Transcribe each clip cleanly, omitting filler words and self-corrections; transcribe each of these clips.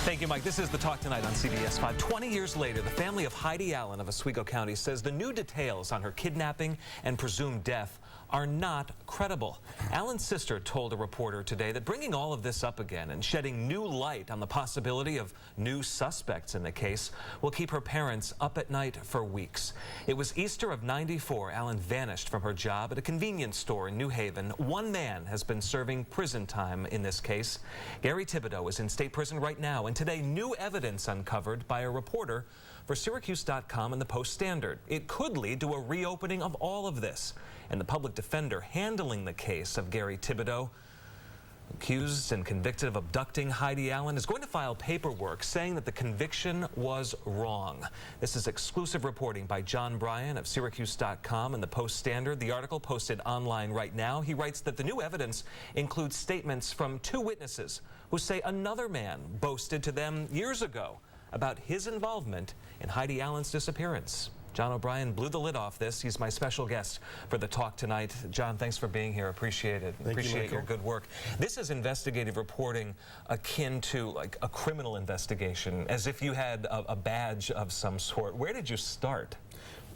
Thank you, Mike. This is The Talk Tonight on CBS 5. 20 years later, the family of Heidi Allen of Oswego County says the new details on her kidnapping and presumed death are not credible. Allen's sister told a reporter today that bringing all of this up again and shedding new light on the possibility of new suspects in the case will keep her parents up at night for weeks. It was Easter of '94. Allen vanished from her job at a convenience store in New Haven. One man has been serving prison time in this case. Gary Thibodeau is in state prison right now, and today new evidence uncovered by a reporter for Syracuse.com and the Post-Standard. It could lead to a reopening of all of this. And the public defender handling the case of Gary Thibodeau, accused and convicted of abducting Heidi Allen, is going to file paperwork saying that the conviction was wrong. This is exclusive reporting by John Brien of Syracuse.com and the Post-Standard. The article posted online right now. He writes that the new evidence includes statements from two witnesses who say another man boasted to them years ago about his involvement in Heidi Allen's disappearance. John O Brien blew the lid off this. He's my special guest for The Talk Tonight. John, thanks for being here. Appreciate it. Appreciate your good work. This is investigative reporting akin to like a criminal investigation, as if you had a badge of some sort. Where did you start?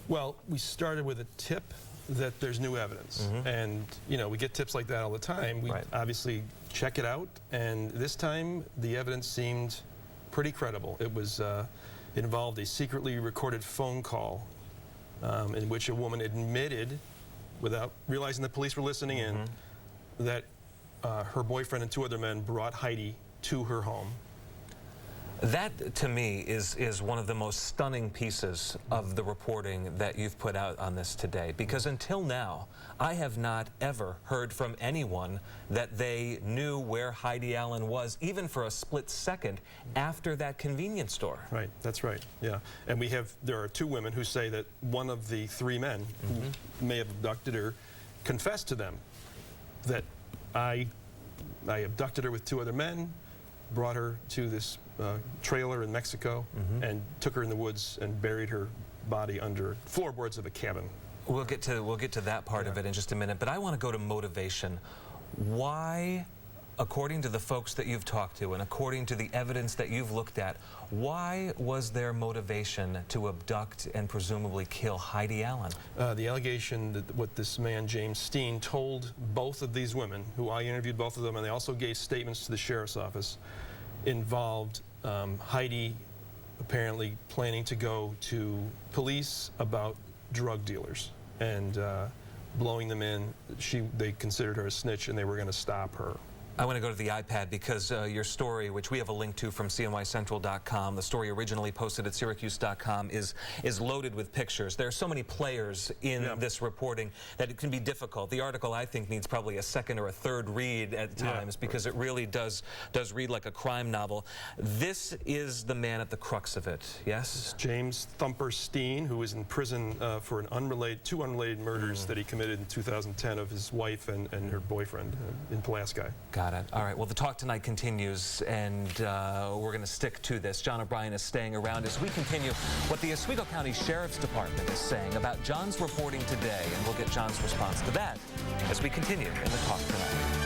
Well, we started with a tip that there's new evidence. And, you know, we get tips like that all the time. We obviously check it out. And this time, the evidence seemed pretty credible. It was involved a secretly recorded phone call in which a woman admitted, without realizing the police were listening in, that her boyfriend and two other men brought Heidi to her home. That, to me, is one of the most stunning pieces of the reporting that you've put out on this today. Because until now, I have not ever heard from anyone that they knew where Heidi Allen was, even for a split second, after that convenience store. Right, that's right, yeah. And there are two women who say that one of the three men who may have abducted her confessed to them that I abducted her with two other men, brought her to this trailer in Mexico, and took her in the woods and buried her body under floorboards of a cabin. We'll get to that part of it in just a minute, but I want to go to motivation. Why, according to the folks that you've talked to and according to the evidence that you've looked at, why was there motivation to abduct and presumably kill Heidi Allen? The allegation that what this man, James Steen, told both of these women, who I interviewed both of them, and they also gave statements to the sheriff's office, involved Heidi apparently planning to go to police about drug dealers and blowing them in. They considered her a snitch and they were going to stop her. I want to go to the iPad because your story, which we have a link to from CNYCentral.com, the story originally posted at Syracuse.com, is loaded with pictures. There are so many players in this reporting that it can be difficult. The article, I think, needs probably a second or a third read at times because it really does read like a crime novel. This is the man at the crux of it, yes? It's James Thumper Steen, who is in prison for two unrelated murders that he committed in 2010 of his wife and her boyfriend in Pulaski. Got it. All right. Well, the talk tonight continues, and we're going to stick to this. John O Brien is staying around as we continue what the Oswego County Sheriff's Department is saying about John's reporting today, and we'll get John's response to that as we continue in the talk tonight.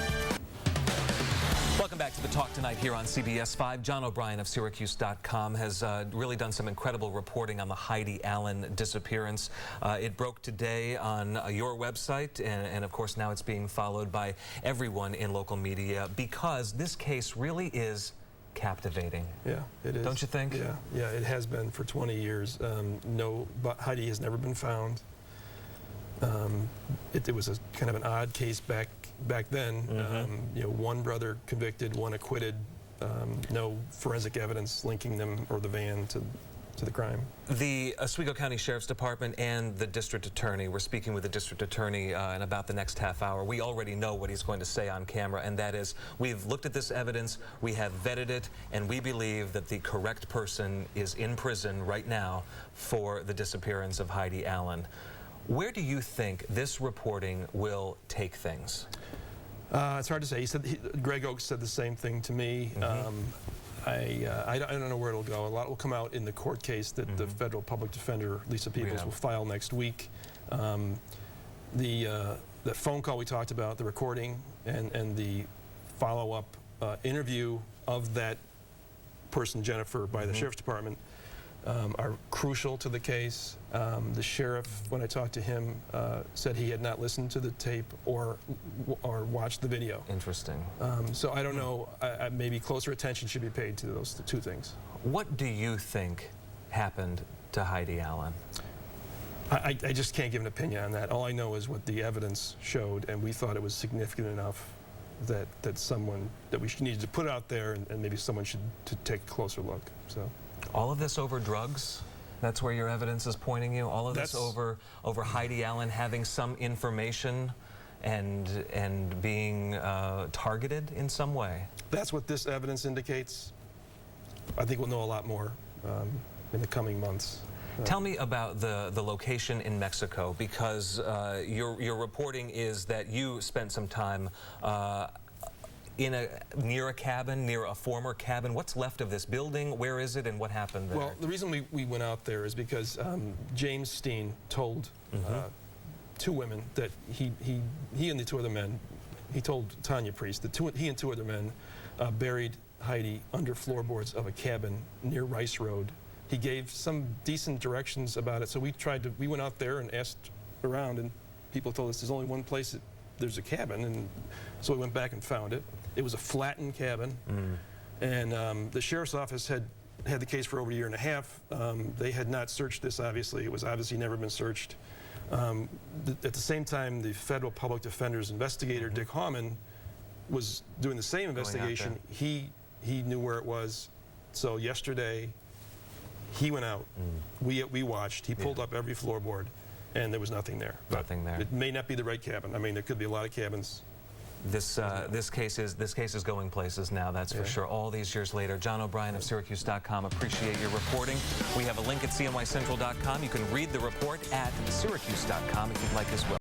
Welcome back to The Talk Tonight here on CBS 5. John O Brien of Syracuse.com has really done some incredible reporting on the Heidi Allen disappearance. It broke today on your website, and of course now it's being followed by everyone in local media because this case really is captivating. Yeah, it is. Don't you think? Yeah, it has been for 20 years. But Heidi has never been found. It was a kind of an odd case back then. You know, one brother convicted, one acquitted. No forensic evidence linking them or the van to the crime. The Oswego County Sheriff's Department and the district attorney, we're speaking with the district attorney in about the next half hour. We already know what he's going to say on camera, and that is, we've looked at this evidence, we have vetted it, and we believe that the correct person is in prison right now for the disappearance of Heidi Allen. Where do you think this reporting will take things? It's hard to say. Greg Oakes said the same thing to me. I don't know where it'll go. A lot will come out in the court case that the federal public defender, Lisa Peebles, will file next week. The phone call we talked about, the recording, and the follow-up interview of that person, Jennifer, by the Sheriff's Department, are crucial to the case. The sheriff, when I talked to him, said he had not listened to the tape or watched the video. Interesting. So I don't know, maybe closer attention should be paid to those two things. What do you think happened to Heidi Allen? I just can't give an opinion on that. All I know is what the evidence showed, and we thought it was significant enough that we needed to put it out there, and maybe someone should take a closer look. So, all of this over drugs? That's where your evidence is pointing you? All of this over Heidi Allen having some information and being targeted in some way? That's what this evidence indicates. I think we'll know a lot more in the coming months. Tell me about the location in Mexico, because your reporting is that you spent some time near a cabin, near a former cabin. What's left of this building? Where is it, and what happened there? Well, the reason we went out there is because James Steen told two women that he and the two other men, he told Tanya Priest that he and two other men buried Heidi under floorboards of a cabin near Rice Road. He gave some decent directions about it, so we went out there and asked around, and people told us there's only one place that there's a cabin, and so we went back and found it. It was a flattened cabin, and the sheriff's office had the case for over a year and a half. They had not searched this, obviously. It was obviously never been searched. At the same time, the federal public defender's investigator, Dick Hauman, was doing the same investigation. He knew where it was, so yesterday, he went out, we watched, he pulled up every floorboard, and there was nothing there. Nothing there. It may not be the right cabin. I mean, there could be a lot of cabins. This case is going places now, that's for sure. All these years later. John O Brien of Syracuse.com, appreciate your reporting. We have a link at CNYCentral.com. You can read the report at Syracuse.com if you'd like as well.